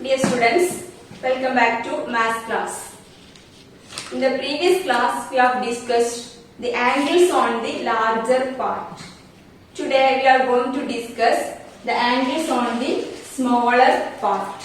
Dear students, welcome back to math class. In the previous class, we have discussed the angles on the larger part. Today, we are going to discuss the angles on the smaller part.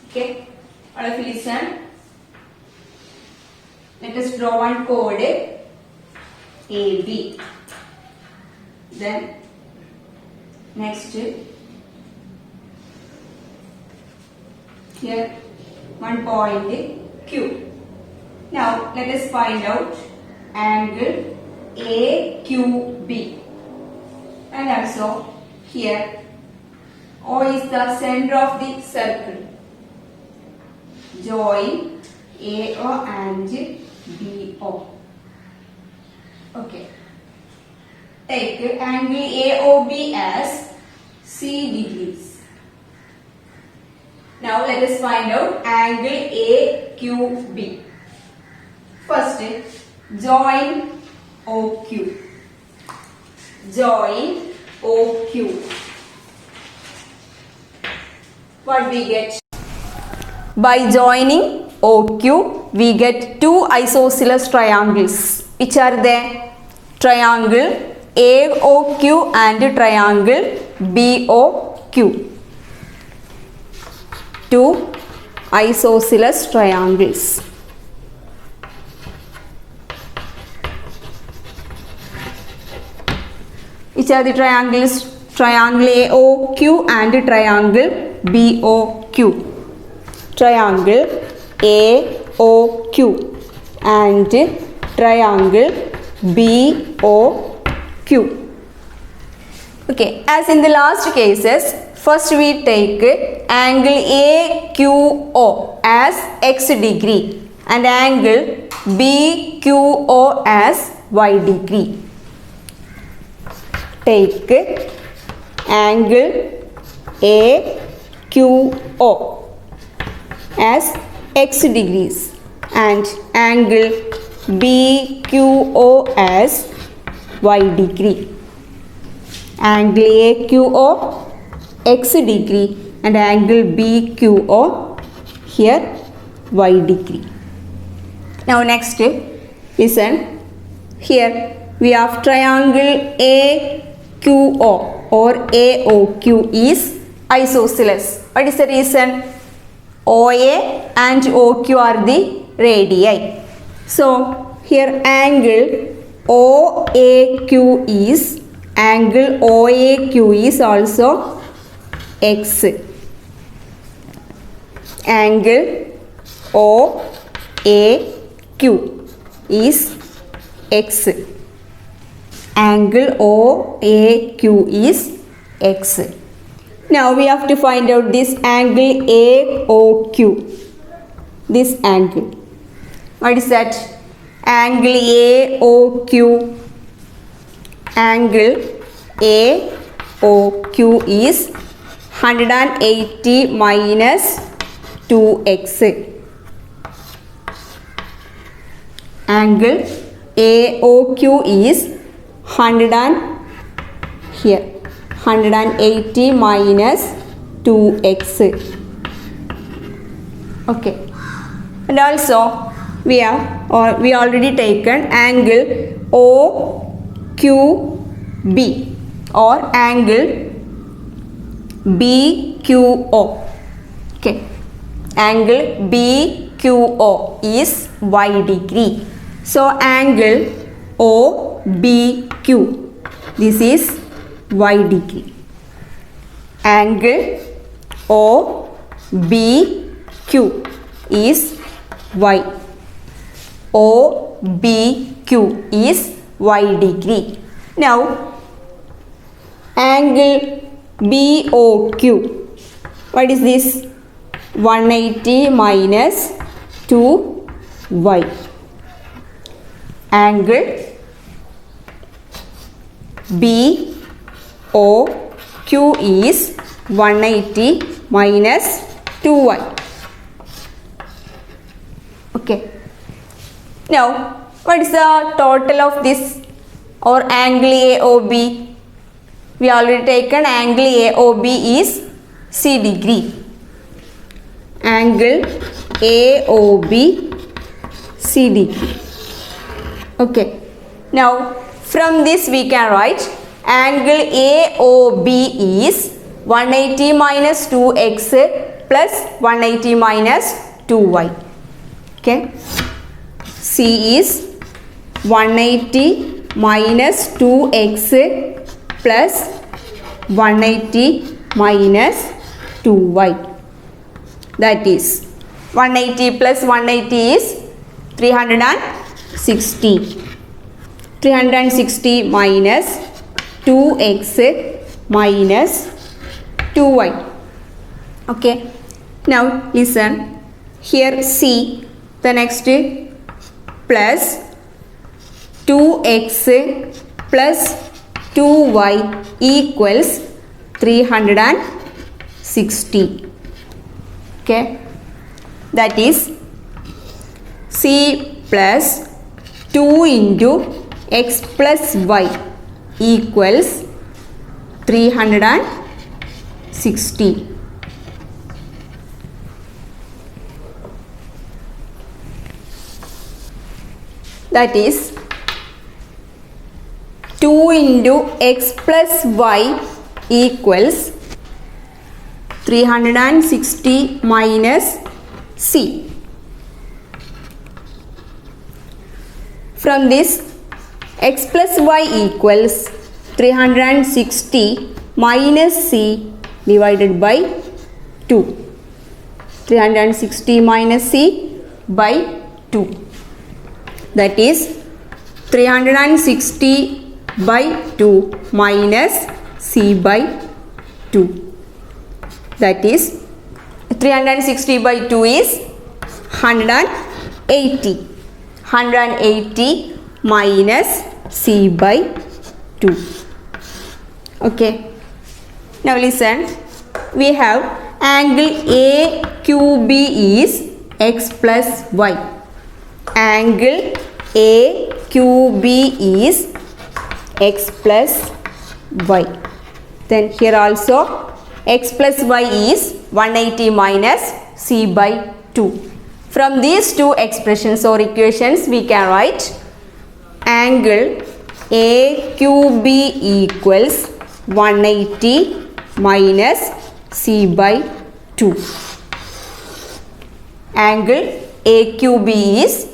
Okay, all of you listen. Let us draw one chord AB. Then, next. Here one point Q. Now let us find out angle AQB. And also here O is the center of the circle. Join AO and BO. Okay. Take angle AOB as C degrees. Now let us find out angle AQB. First, join OQ. Join OQ. What we get? By joining OQ, we get two isosceles triangles. Which are they? Triangle AOQ and triangle BOQ. Two isosceles triangles. Which are the triangles? Triangle AOQ and triangle BOQ. Triangle AOQ and triangle BOQ. Okay, as in the last cases, first we take angle AQO as x degree and angle BQO as y degree. Take angle AQO as x degrees and angle BQO as y degree. Angle AQO x degree and angle BQO here y degree. Now next, listen. Here we have triangle AQO or AOQ is isosceles. What is the reason? OA and OQ are the radii. So here angle OAQ is also x. Angle OAQ is x. Angle OAQ is x. Now we have to find out this angle AOQ. This angle. What is that? Angle AOQ. Angle AOQ is 180 minus 2x. Angle AOQ is 180 minus 2x. Okay. And also we already taken angle OQB or angle BQO. Okay. Angle BQO is y degree. So angle OBQ, this is y degree. Angle OBQ is y. OBQ is y degree. Now angle BOQ. What is this? 180 minus 2y. Angle BOQ is 180 minus 2y. Okay. Now, what is the total of this or angle AOB? We already taken angle AOB is C degree. angle AOB CD. Okay. Now from this we can write angle AOB is 180 minus 2x plus 180 minus 2y. Okay. C is 180 minus 2x plus 180 minus 2y. That is 180 plus 180 is 360. 360 minus 2x minus 2y. Okay. Now listen. Here C, the next plus 2x plus 2y equals 360. Okay. That is C plus 2 into x plus y equals 360. That is 2 into x plus y equals 360 minus C. From this x plus y equals 360 minus C divided by 2. 360 minus C by 2. That is 360 by 2 minus C by 2. That is 360 by 2 is 180. 180 minus C by 2. Okay. Now listen. We have angle AQB is x plus y. Angle AQB is x plus y. Then here also x plus y is 180 minus C by 2. From these two expressions or equations we can write angle AQB equals 180 minus C by 2. Angle AQB is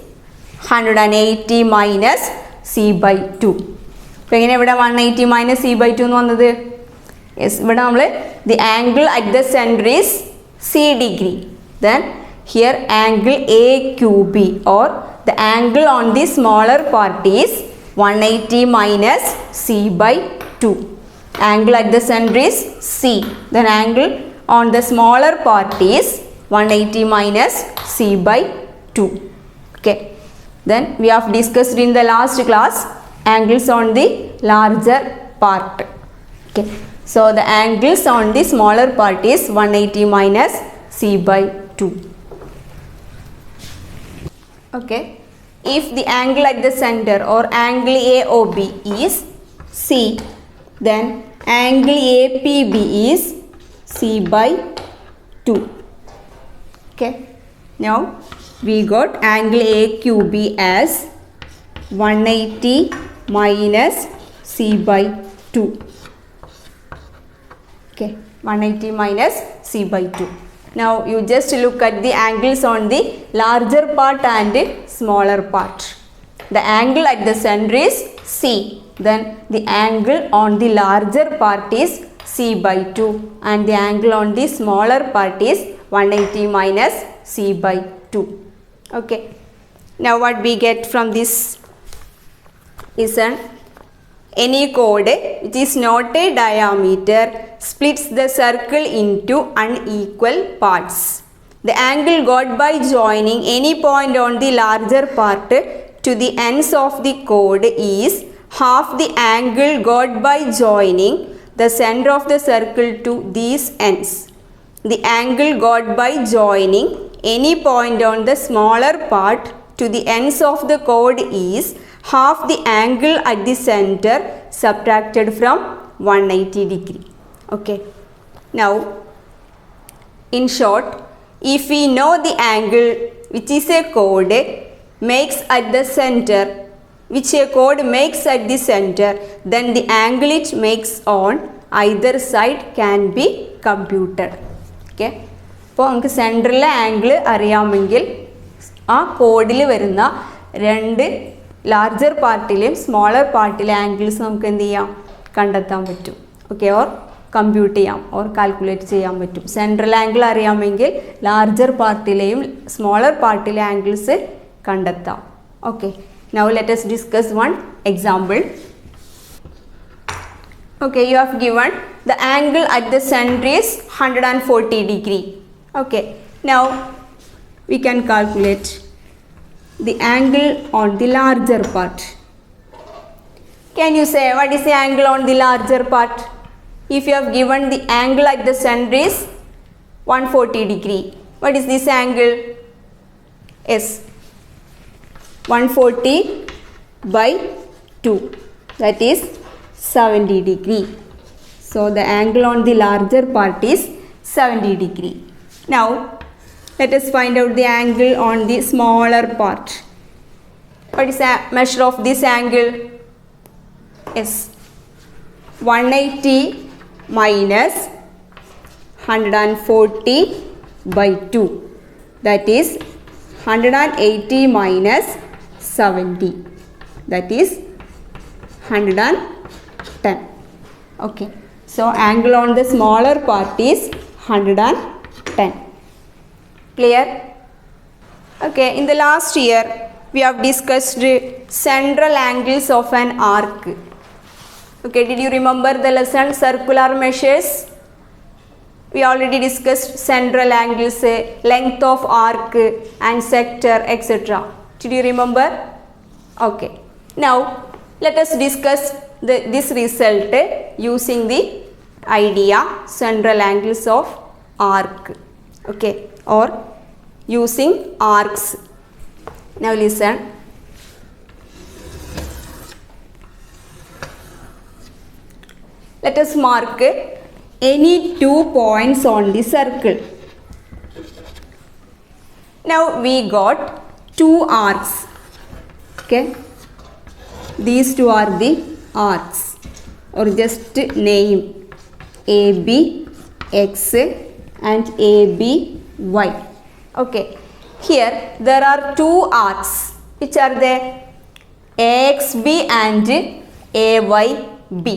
180 minus C by 2. അപ്പോൾ എങ്ങനെ ഇവിടെ 180 minus C by 2 എന്ന് വന്നത്? Yes, ഇവിടെ നമ്മൾ the angle at the center is C degree. Then here angle AQB or the angle on the smaller part is 180 minus C by 2. Angle at the center is C. Then angle on the smaller part is 180 minus C by 2. Okay. Then we have discussed in the last class angles on the larger part. Okay. So the angles on the smaller part is 180 minus C by 2. Okay. If the angle at the center or angle AOB is C, then angle APB is C by 2. Okay. Now we got angle AQB as 180 minus C by 2. Okay, 180 minus C by 2. Now you just look at the angles on the larger part and smaller part. The angle at the center is C. Then the angle on the larger part is C by 2 and the angle on the smaller part is 180 minus C by 2. Okay. Now what we get from this is any chord which is not a diameter splits the circle into unequal parts. The angle got by joining any point on the larger part to the ends of the chord is half the angle got by joining the center of the circle to these ends. The angle got by joining any point on the smaller part to the ends of the chord is half the angle at the center subtracted from 180 degree. Okay. Now, in short, if we know the angle which is a chord makes at the center, which a chord makes at the center, then the angle it makes on either side can be computed. Okay. അപ്പോൾ നമുക്ക് സെൻറ്ററിലെ angle അറിയാമെങ്കിൽ ആ കോഡിൽ വരുന്ന രണ്ട് larger പാർട്ടിലെയും smaller പാർട്ടിലെ angles നമുക്ക് എന്ത് ചെയ്യാം, കണ്ടെത്താൻ പറ്റും. ഓക്കെ, ഓർ കമ്പ്യൂട്ട് ചെയ്യാം, ഓർ കാൽക്കുലേറ്റ് ചെയ്യാൻ പറ്റും. സെൻട്രൽ ആംഗിൾ അറിയാമെങ്കിൽ ലാർജർ പാർട്ടിലെയും സ്മോളർ പാർട്ടിലെ ആംഗിൾസ് കണ്ടെത്താം. Okay, now let us discuss one example. Okay, you have given the angle at the center is 140 degree. Okay, now we can calculate the angle on the larger part. Can you say what is the angle on the larger part? If you have given the angle at the center is 140 degree, what is this angle? Yes, 140 by 2, that is 70 degree. So the angle on the larger part is 70 degree. Now let us find out the angle on the smaller part. What is the measure of this angle? Yes, 180 minus 140 by 2, that is 180 minus 70, that is 110. Okay, so angle on the smaller part is 110. Clear? Okay, in the last year we have discussed central angles of an arc. Okay, did you remember the lesson circular measures? We already discussed central angles, length of arc and sector, etc. Did you remember? Okay, now let us discuss this result using the idea central angles of arc. Okay, or using arcs. Now listen. Let us mark any 2 points on the circle. Now we got 2 arcs. Okay, these 2 are the arcs, or just name AB X and AB Y. Okay, here there are 2 arcs. Which are they? AXB and AYB.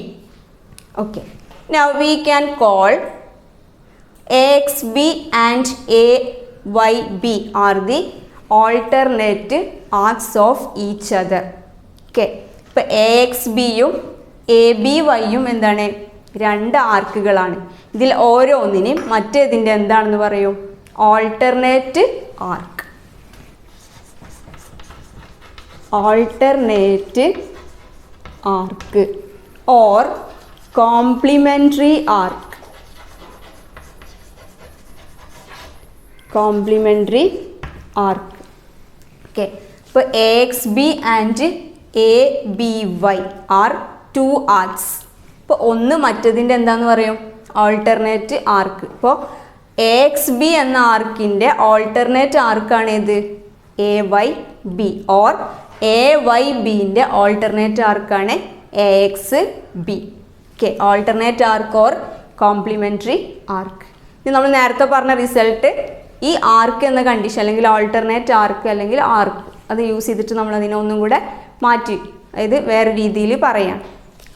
Okay, now we can call AXB and AYB are the alternate arcs of each other. Okay, ഇപ്പോൾ AXBയും ABYയും എന്താണ്, രണ്ട് ആർക്കുകളാണ്. ഇതിൽ ഓരോന്നിനെയും മറ്റേതിൻ്റെ എന്താണെന്ന് പറയും? Alternate arc. Alternate arc or complementary arc. Complementary arc. Okay, ഇപ്പോൾ AXB and ABY are 2 arcs. ഇപ്പോൾ ഒന്ന് മറ്റതിൻ്റെ എന്താന്ന് പറയും? Alternate arc. ഇപ്പോൾ AXB എന്ന ആർക്കിൻ്റെ ഓൾട്ടർനേറ്റ് ആർക്കാണ് ഏത്? AYB. ഓർ AYBൻ്റെ ഓൾട്ടർനേറ്റ് ആർക്കാണ് AXB. Okay, alternate arc or complementary arc. ഇത് നമ്മൾ നേരത്തെ പറഞ്ഞ റിസൾട്ട് ഈ ആർക്ക് എന്ന കണ്ടീഷൻ അല്ലെങ്കിൽ ഓൾട്ടർനേറ്റ് ആർക്ക് അല്ലെങ്കിൽ ആർക്ക് അത് യൂസ് ചെയ്തിട്ട് നമ്മൾ അതിനെ ഒന്നും കൂടെ മാറ്റി, അതായത് വേറെ രീതിയിൽ പറയാം.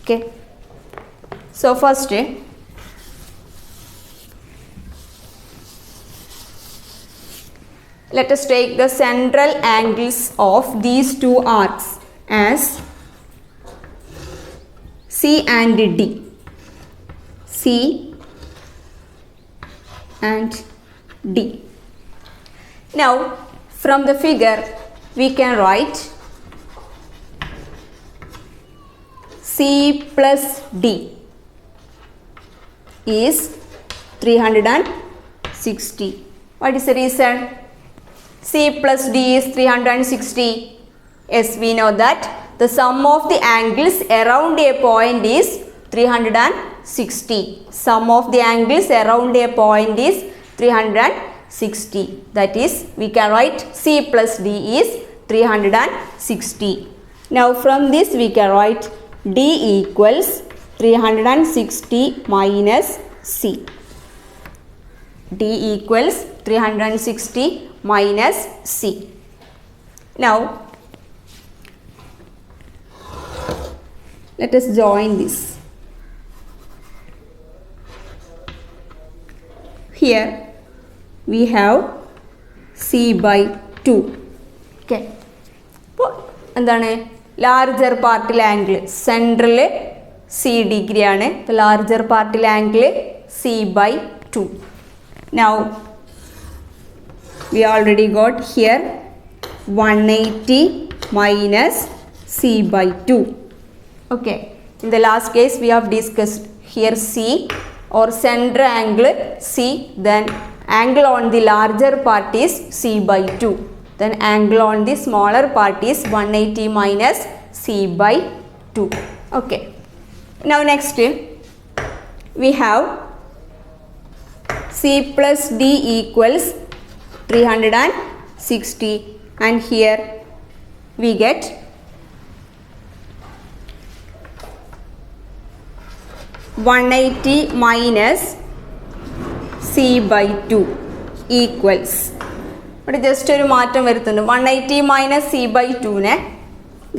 Okay, so first let us take the central angles of these 2 arcs as C and D. C and D. Now from the figure we can write C plus D is 360. What is the reason? C plus D is 360. Yes, we know that the sum of the angles around a point is 360. Sum of the angles around a point is 360. 360. That is, we can write C plus D is 360. Now from this we can write D equals 360 minus C. D equals 360 minus C. Now let us join this. Here we have C by 2. Okay. അപ്പോൾ എന്താണ് larger പാർട്ടിൽ angle central C degree ആണ്. അപ്പോൾ larger പാർട്ടിൽ angle C by 2. Now we already got here 180 minus C by 2. Okay. In the last case we have discussed here C or center angle C, then angle on the larger part is C by 2, then angle on the smaller part is 180 minus C by 2. Okay. Now next we have C plus D equals 360, and here we get 180 minus C by 2 equals, ഇവിടെ just ഒരു മാറ്റം വരുത്തുന്നുണ്ട്. 180 minus C by 2നെ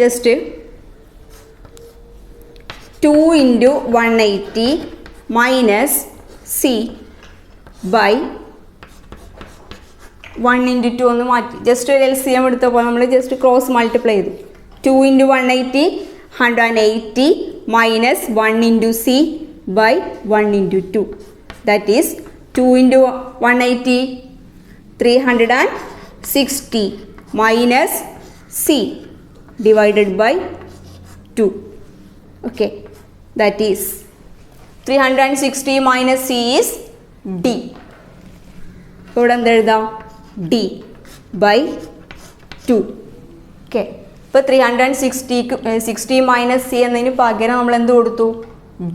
just 2 into 180 minus C by 1 into 2 ഒന്ന് മാറ്റി just ഒരു LCM എടുത്തപ്പോൾ നമ്മൾ ജസ്റ്റ് ക്രോസ് മൾട്ടിപ്ലൈ ചെയ്തു. 2 into 180 180 minus 1 into C by 1 into 2, that is 2 into 180 360 minus C divided by 2. Okay, that is 360 minus C is D. ഇവിടെ എന്ത് എഴുതാം? D by 2. Okay, ഇപ്പോൾ 360 മൈനസ് C എന്നതിന് പകരം നമ്മൾ എന്ത് കൊടുത്തു?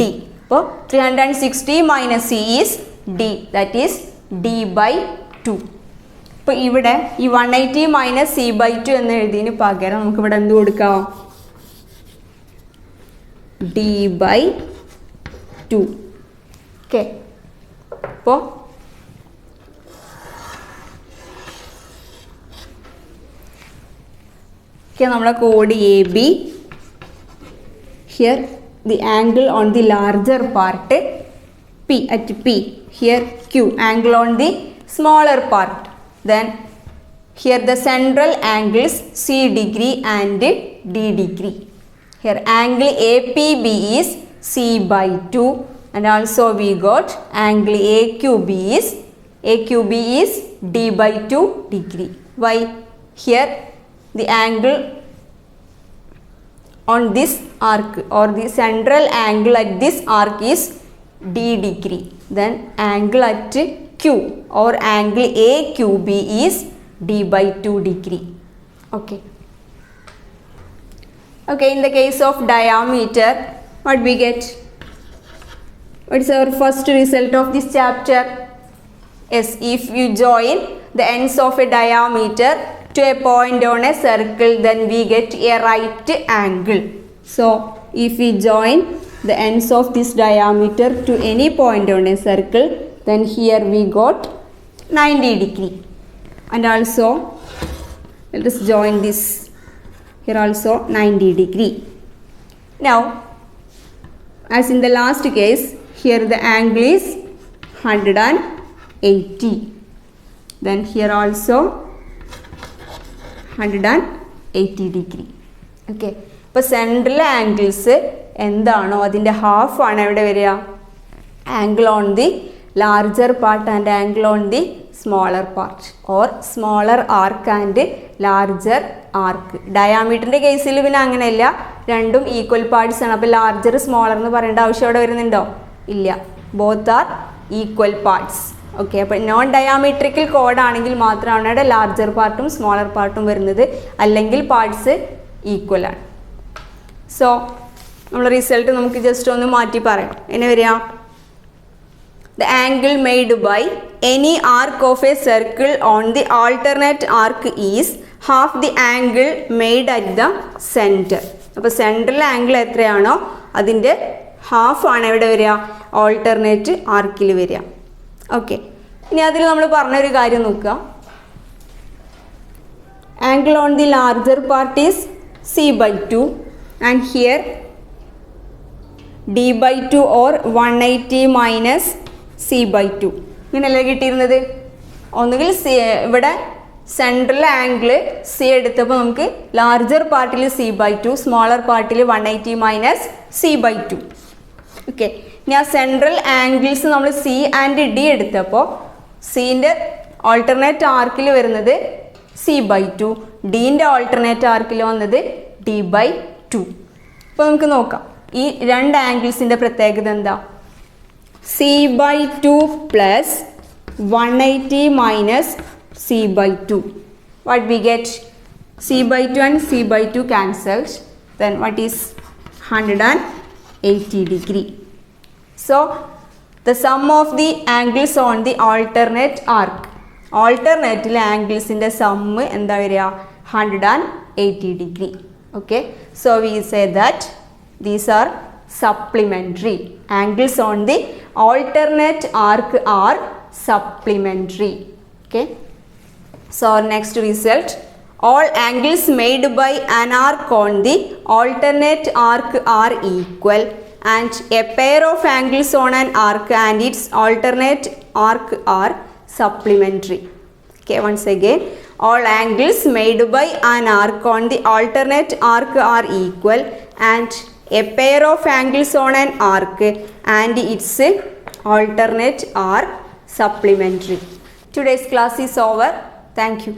D. അപ്പോൾ 360 minus C is D, that is D by 2. അപ്പോൾ ഇവിടെ ഈ 180 മൈനസ് C by 2 എന്ന് എഴുതിയതിന് പകരം നമുക്ക് ഇവിടെ എന്ത് കൊടുക്കാം? D by 2. ഓക്കെ, അപ്പോൾ നമ്മളെ code AB. Here the angle on the larger part P at P. Here Q, angle on the smaller part. Then here the central angles C degree and D degree. Here angle APB is C by 2, and also we got angle AQB is D by 2 degree. Why? Here the angle on this arc or the central angle at this arc is D degree, then angle at Q or angle AQB is D by 2 degree. Okay. Okay, in the case of diameter, what we get? What is our first result of this chapter? Yes, if you join the ends of a diameter to a point on a circle, then we get a right angle. So if we join the ends of this diameter to any point on a circle, then here we got 90 degree. And also let us join this, here also 90 degree. Now as in the last case, here the angle is 180, then here also 180 degree. Okay, ഇപ്പോൾ central angles എന്താണോ അതിൻ്റെ half ആണ് എവിടെ വരിക? Angle on the larger part and angle on the smaller part, or smaller arc and larger arc. ഡയാമീറ്ററിൻ്റെ കേസിൽ പിന്നെ അങ്ങനെയല്ല, രണ്ടും ഈക്വൽ പാർട്സ് ആണ്. അപ്പോൾ ലാർജർ സ്മോളർ എന്ന് പറയേണ്ട ആവശ്യം അവിടെ വരുന്നുണ്ടോ? ഇല്ല, both are equal parts. Okay, അപ്പോൾ നോൺ ഡയാമെട്രിക്കൽ കോഡാണെങ്കിൽ മാത്രമാണ് ഇവിടെ ലാർജർ പാർട്ടും സ്മോളർ പാർട്ടും വരുന്നത്, അല്ലെങ്കിൽ പാർട്സ് ഈക്വൽ ആണ്. സോ നമ്മൾ റിസൾട്ട് നമുക്ക് ജസ്റ്റ് ഒന്ന് മാറ്റി പറയാം. എങ്ങനെ വരിക? the angle made by any arc of a circle on the alternate arc is half the angle made at the center. അപ്പോൾ സെൻട്രൽ ആംഗിൾ എത്രയാണോ അതിൻ്റെ ഹാഫ് ആണ് എവിടെ വരിക, ഓൾട്ടർനേറ്റ് ആർക്കിൽ വരിക. ഓക്കെ, ഇനി അതിൽ നമ്മൾ പറഞ്ഞൊരു കാര്യം നോക്കുക. Angle on the larger part is c/2 and here d/2 or 180 minus c/2. ഇങ്ങനെയല്ലേ കിട്ടിയിരുന്നത്. ഒന്നുകിൽ ഇവിടെ സെൻട്രൽ ആംഗിൾ സി എടുത്തപ്പോൾ നമുക്ക് ലാർജർ പാർട്ടിൽ c/2, സ്മോളർ പാർട്ടിൽ 180 മൈനസ് c/2. ഓക്കെ, ഇനി ആ സെൻട്രൽ ആംഗിൾസ് നമ്മൾ സി ആൻഡ് ഡി എടുത്തപ്പോൾ സീൻ്റെ ഓൾട്ടർനേറ്റ് ആർക്കിൽ വരുന്നത് c/2, ഡീൻ്റെ ഓൾട്ടർനേറ്റ് ആർക്കിൽ വന്നത് d/2. അപ്പോൾ നമുക്ക് നോക്കാം ഈ രണ്ട് ആംഗിൾസിൻ്റെ പ്രത്യേകത എന്താ. c/2 plus 180 minus c/2. What we get? c/2 and c/2 cancelled. Then what is 180 degree. So the sum of the angles on the alternate arc. Alternate angles in the sum എന്താ വരിക, 180 degree. Okay, so we say that these are supplementary. Angles on the alternate arc are supplementary. Okay. So our next result, all angles made by an arc on the alternate arc are equal and a pair of angles on an arc and its alternate arc are supplementary. Okay, once again, all angles made by an arc on the alternate arc are equal and a pair of angles on an arc and its alternate are supplementary. Today's class is over. Thank you.